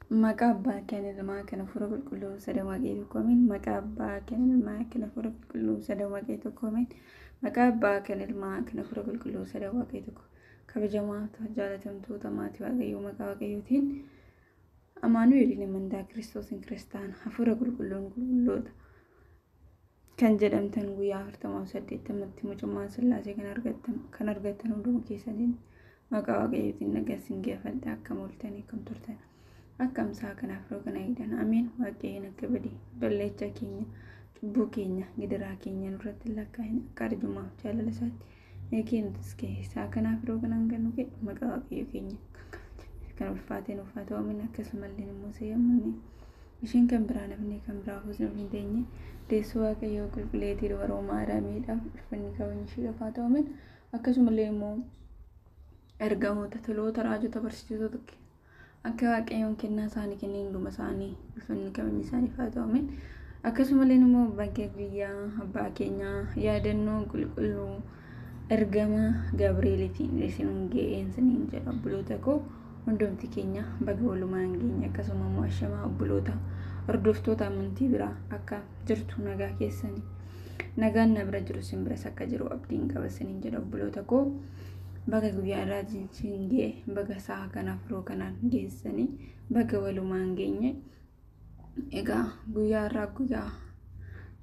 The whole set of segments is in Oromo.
Maqaa kan ilmaa kana fura qulqulluu sadawaqee tokkoomin maqaa kan ilmaa kana fura qulqulluu sadawaqee tokkoomin maqaa kan ilmaa kana fura qulqulluu sadawaqee tokko kabajamaa jaalatamtoota maatii waaqayyoo maqaa waaqayyootiin amaanu'eeliin amantaa Kiristoosin Kiristaan hafuura qulqulluun qulqulloota kan jedhamtan guyyaa 48tti mucummaa Sillaasee kan argattan hunduma keessaniin maqaa waaqayyootiin nagasin geeffadha akka mul'atanii kan turtan. Akkam saa kanaaf roogana hidhan ameen waaqayyoon akka badii balleecha keenya cubbuu keenya gidiraa keenya nurratti lakkaa'in akka arjumaaf jaalala isaatti eegeenutis keessaa kanaaf rooganaan kan nuke maqaa waaqayyoo keenya kan ulfaateen uffata oomin akkasumallee immoo seeyyamanne isheen kan biraa nafni kan biraa hojii hin teenye deessoo waaqayyoo qulqulleetii dubaroo maaraamiidhaaf uffanni kabajni ishee uffata oomin akkasumallee immoo ergamoota toloota raajota barsiisota akka waaqayyoon kennaa isaanii kenneen hunduma isaanii uffanni kabajni isaanii faata'umin akkasumallee immoo bakka guyyaa abbaa keenyaa yaadannoo qulqulluu ergama Gabrieliitiin isin ga'een siniin jedha obboloota koo hundumti keenya baga walumaan geenya akkasuma immoo ashamaa obboloota hordoftoota amantii biraa akka jirtu nagaa keessanii nagaan na bira jiru sin biras akka jiru abdiin qaba siniin jedha obboloota koo baga guyyaa raajin gee baga saa kanaaf rooganaan geessanii baga walumaan geenye egaa guyyaa irraa guyyaa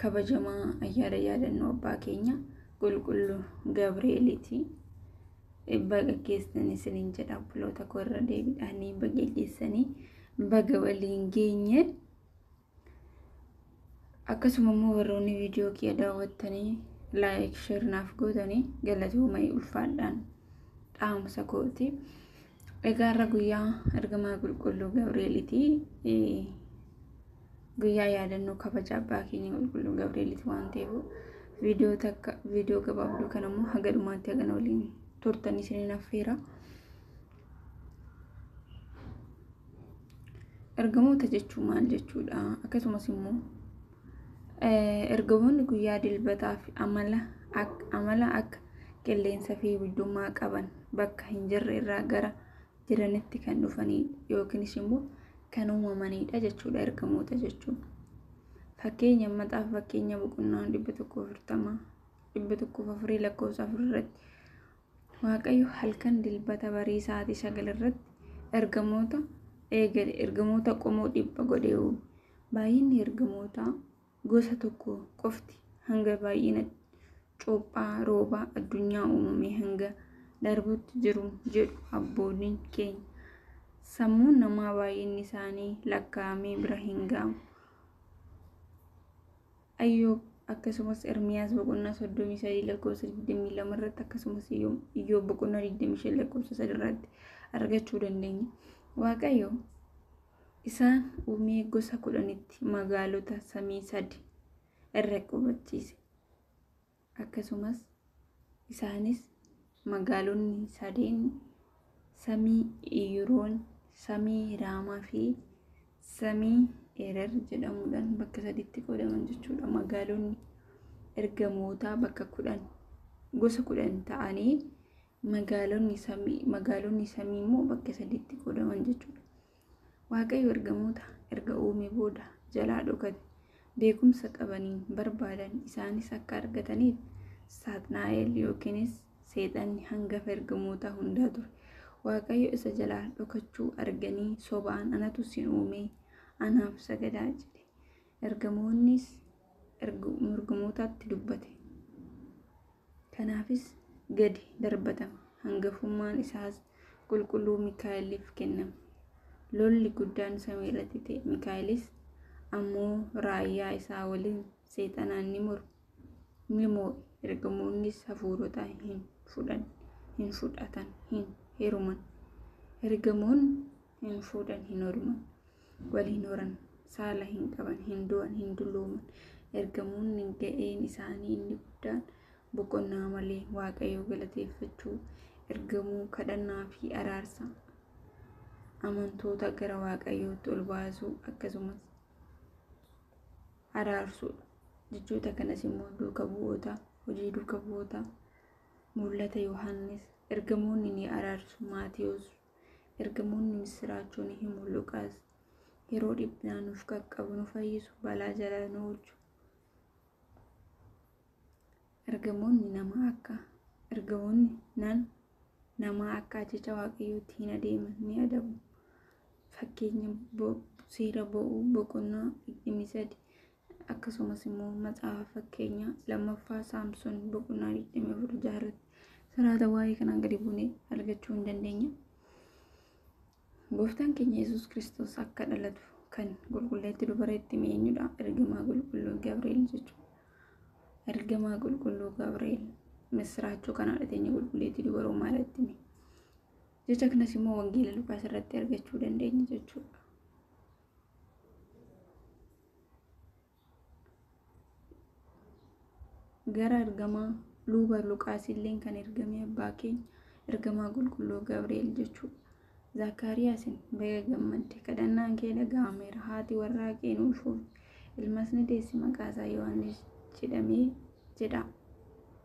kabajamaa ayyaana yaadannoo abbaa keenya qulqulluu Gabrieliiti baga geessanii siniin jedha obboloota koo irra deebiidhaanii baga geessanii baga waliin geenye akkasuma immoo warroonni viidiyoo kee daawwattanii laayik sheer naaf gootanii galatoomii ulfaadhaan dhaamsa kooti egaa irra guyyaa ergamaa qulqulluu Gabrieliiti guyyaa yaadannoo kabaja abbaa keenya qulqulluu Gabrieliiti waan ta'eef viidiyoo gabaabduu kana immoo haga dhumaatti haga waliin turtanii isiniin affeera. Ergamoota jechuun maal jechuudha akkasumas immoo ergamoonni guyyaa dilbataa fi amala akka qilleensa fi guddummaa qaban bakka hin jirre irraa gara jiranitti kan dhufanii yookiinis immoo kan uumamanidha jechuudha ergamoota jechuun. Fakkeenya maxaafa fakkeenya boqonnaa 140 lakkoofsa 4 irratti waaqayyo halkan dilbata barii sa'aatii 9 irratti ergamoota qomoo 100 godhee uume. Baay'inni ergamoota gosa tokko qofti hanga baay'ina Coophaa roobaa addunyaa uumame hanga darbutti jiru jedhu abboonni keenya. Sammuun namaa baay'inni isaanii lakkaa'amee bira hin ga'amu. Ayyoob akkasumas Ermiyaas boqonnaa 33 lakkoofsa 22 irratti akkasumas Iyyoob boqonnaa 25 lakkoofsa 3 irratti argachuu dandeenya. Waaqayyo isaan uumee gosa 10tti magaalota samii 3 irra qubachiise. Akkasumas isaanis magaalonni sadeen samii Iyiroon, samii Raamaa fi samii Erer jedhamuudhaan bakka 3tti qoodaman jechuudha. Magaalonni ergamoota bakka 10 gosa 10 ta'anii magaalonni samii immoo bakka 3tti qoodaman jechuudha. Waaqayyo ergamoota erga uume booda jalaa dhokate beekumsa qabaniin barbaadan isaanis akka argataniif Saatnaa'el yookiinis seexanni hangafa ergamoota hundaa ture. Waaqayyo isa jalaa dhokachuu arganii sobaan anatu sin uume anaaf sagadaa jedhe. Ergamoonnis ergamootaatti dubbate. Kanaafis gadi darbatama. Hangafummaan isaas qulqulluu Mikaa'eliif kenname. Lolli guddaan samii irratti ta'e. Mikaa'elis ammoo raayyaa isaa waliin seexanaan ni moo'e. Ergamoonnis hafuurota hin fudhatan hin heeruman. Ergamoonni hin fuudhan hin heeruman. Wal hin horan saala hin qaban hin du'an hin dullooman. Ergamoonni ga'een isaanii inni guddaan boqonnaa malee waaqayyoo galateeffachuu ergamuu kadhannaa fi araarsa amantoota gara waaqayyootti ol baasuu akkasumas araarsuudha jechoota kanas immoo duuka bu'oota hojii duuka bu'oota mul'ata Yohaannis ergamoonni ni araarsu Maatiyos ergamoonni misiraachoon himu Luqaas yeroo dhibbaa nuuf qaqqabu nu fayyisu balaa jalaa nu oolchu. Ergamoonni nama akka ajaja waaqayyootti hin adeeman ni adabu. Fakkeenya seera bo'uu boqonnaa 23 akkasumas immoo macaafa fakkeenya lammaffaa Saamsoon boqonnaa 24 jaarratti siraata waa'ee kanaan gadi buunee argachuu hin dandeenya. Gooftaan keenya Yesuus Kiristoos akka dhalatu kan qulqulleetti dubara itti eenyudha? Ergamaa qulqulluu Gabri'eel jechuudha. Ergamaa qulqulluu Gabri'eel misraachoo kana dhateenya qulqulleetti dubaroo maalatti hime? Jecha kanas immoo wangeela Luqaas irratti argachuu dandeenya jechuudha. Gara ergamaa Luqaas illee kan ergame abbaa keenya ergamaa qulqulluu Gabri'eel jechuudha. Zakkaariyaasin baga gammadde kadhannaan kee dhaga'ameera. Haati warraa kee nuuf ilmas ni deessi maqaa isaa Yohaannis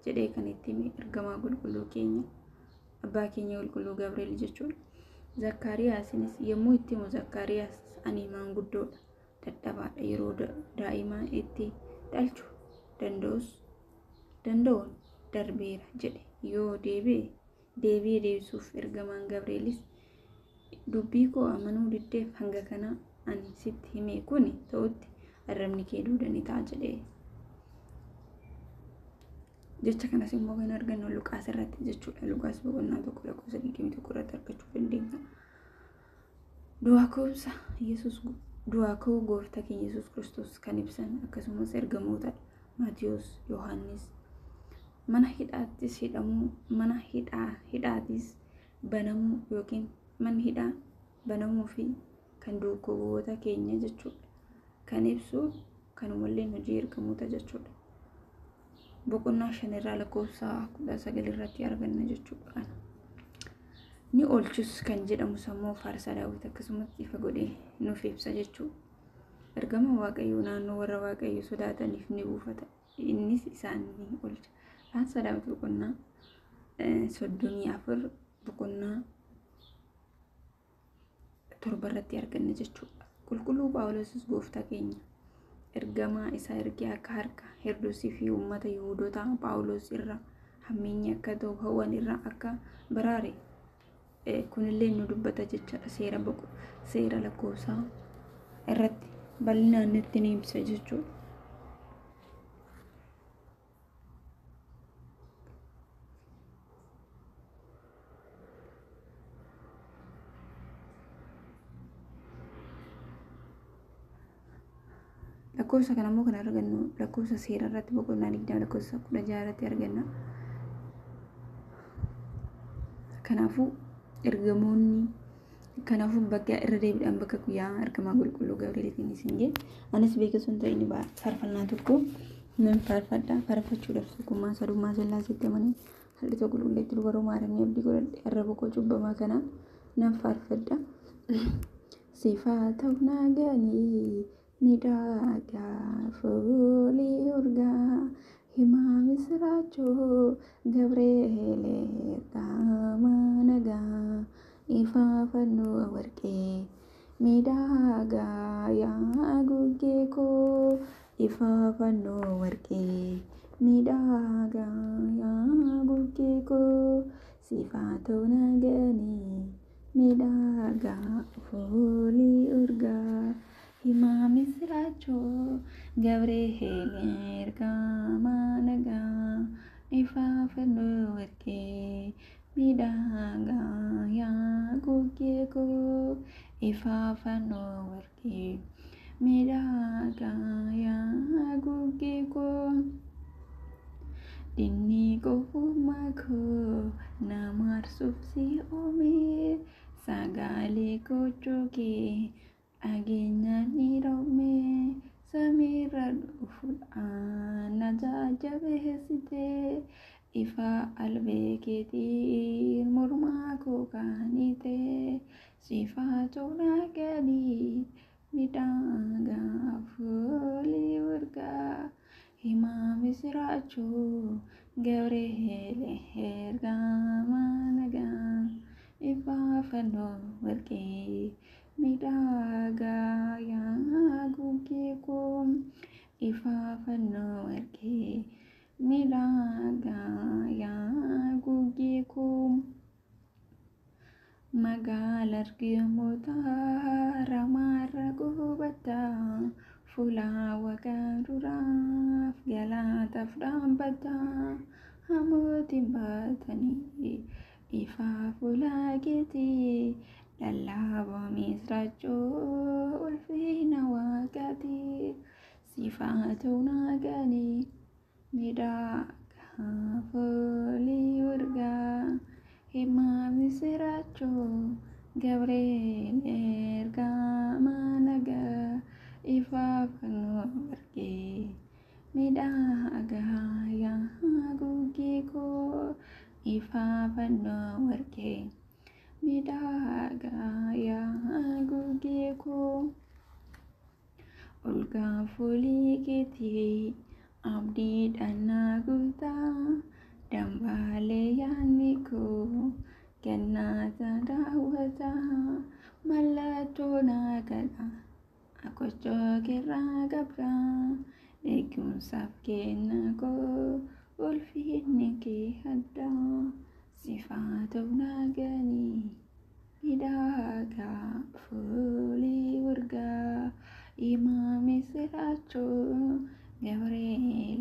jedhee kan itti hime ergamaa qulqulluu keenya abbaa keenya qulqulluu Gabri'eel jechuudha. Zakkaariyaasinis yommuu itti himu Zakkaariyaas ani maanguddoodha, dadhabaadha, yeroo daa'imaa itti dhalchuu danda'uun darbeera jedhe. Yoo deebi'ee deebisuuf ergamaan Gabri'eelis dubbii koo amanuu diddeef hanga kana ani sitti hime kun ta'utti arrabni kee duudaa ni ta'a jedhe. Jecha kanas immoo kan argannu Luqaas irratti jechuudha. Luqaas boqonnaa 1:21 irratti argachuu dandeenya. Du'aa ka'uu gooftaa keenya Yesuus Kiristoos kan ibsan akkasumas ergamoota Maatiyos, Yohaannis mana hidhaatis banamuu yookiin manni hidhaa banamuu fi kan duukoota keenya jechuudha. Kan ibsu kanumallee hojii ergamoota jechuudha. Boqonnaa 5 irraa lakkoofsa 19 irratti arganna jechuudha. Ni oolchus kan jedhamu sammuu faarsaa Daawit akkasumas ifa godhee nuuf ibsa jechuudha. Ergama waaqayyoo naannoo warra waaqayyoo sodaataniif ni buufata. Innis isaan ni oolcha. Faarsaa Daawit boqonnaa 34 boqonnaa 7 irratti arganna jechuudha. Qulqulluu Phaawulosis gooftaa keenya ergamaa isaa ergee akka harka Heroodisii fi uummata Yihuudotaa Phaawulos irraa hammeenyi akka ta'u hawwan irraa akka baraare kunillee nu dubbata jechaadha. Seera lakkoofsaa irratti bal'inaan nutti ni ibsa jechuudha. Lakkoofsa kana immoo kan argannu lakkoofsa seera irratti boqonnaa 20 lakkoofsa 16 irratti arganna. Kanaafuu bakka irra deebiidhaan bakka guyyaa ergamaa qulqulluu Gabri'eelitiin isin ga'e. Anis beeksisuun ta'in faarfannaa tokko nan faarfadha. Faarfachuudhaaf tokkummaa sadummaa Sillaaseetti amanee hallitoo qulqulleetti dubaroo Maariyaamii abdii godhadhe arraba koo cubbamaa kanaan nan faarfadha. Sifaa ta'u naaganii miidhagaa foolii urgaa himaa misiraachoo Gabri'eel ergamaa nagaa ifa fannoo warqee miidhagaa yaa guggee koo ifa fannoo warqee miidhagaa yaa guggee koo sifaa ta'u naaganii miidhagaa foolii urgaa himaa misiraachoo Gabri'eel ergamaa nagaa ifa fannoo warqee miidhagaa yaa guggee koo ifa fannoo warqee miidhagaa yaa guggee koo dinni gowwummaa koo nama aarsuuf si oomee sagalee gochuu kee dhageenyaan ni roobmee samiirra dhufuudhaan na jajjabeessitee ifa albee keetiin mormaa koo kaanitee sifaa ta'u naaganii miidhagaa foolii urgaa himaa misiraachoo Gabri'eel ergamaa nagaa ifa fannoo warqee midhagaa yaa gugee koo ifaafannoo warqee midhagaa yaa gugee koo magaala argamoota ramaarra qubataa fulaa waggaa duraaf galaataaf dhaabbataa hamootiin baatanii ifaa fulaa keetii lallaabaa misraachoo ulfina waaqaatii sifaatu naaganii midhagaa foolii urgaa himaa misraachoo Gabriel ergamaa nagaa ifaafannoo warqee midhagaa yaa gugee koo ifaafannoo warqee midhagaa yaa gugee koo olgaa foolii keetii abdiidhaan naa guutaa dambaalee yaadni koo kennaata daawwataa mallattoo naa gadhaa akochoo keerraa qabdaa eegumsaaf kenna koo ulfinni kee addaa sifaatu naaganii midhagaa foolii urgaa himaa misraachoo Gabriel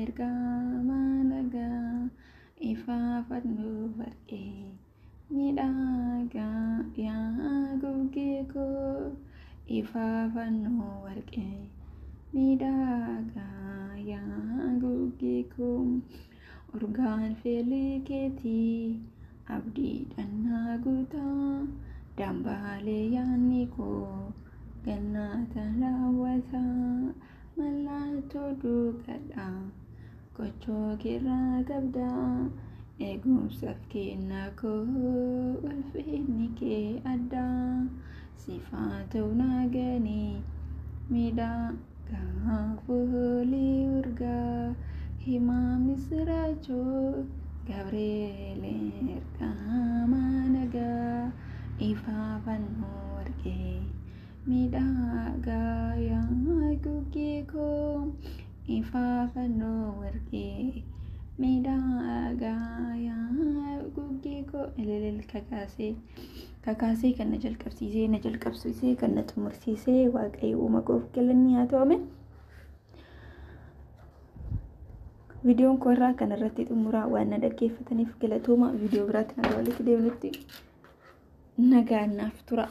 ergamaa nagaa ifaafannoo warqee midhagaa yaa gugee koo ifaafannoo warqee midhagaa yaa gugee koo urgaan foolii keetii abdiidhaan naa guutaa dambaalee yaadni koo kennaata daawwataa mallattoo duukadhaa kochoo keerraa qabdaa eegumsaaf kenna koo ulfinni kee addaa sifaatu naaganii midhagaa foolii urgaa himaa misraachoo Gabriel ergamaa nagaa ifaafannoo warqee midhagaa yaa gugee koo ifaafannoo warqee midhagaa yaa gugee koo elelel kakaasee kan na jalqabsiisee kan na xumursiisee waaqayyo uuma koof galanni haa ta'u. Viidiyoon koo irraa kan irratti xumuraa waan na dhaggeeffataniif galatooma. Viidiyoo biraatti nagaa walitti deebinutti nagaan naaf tura.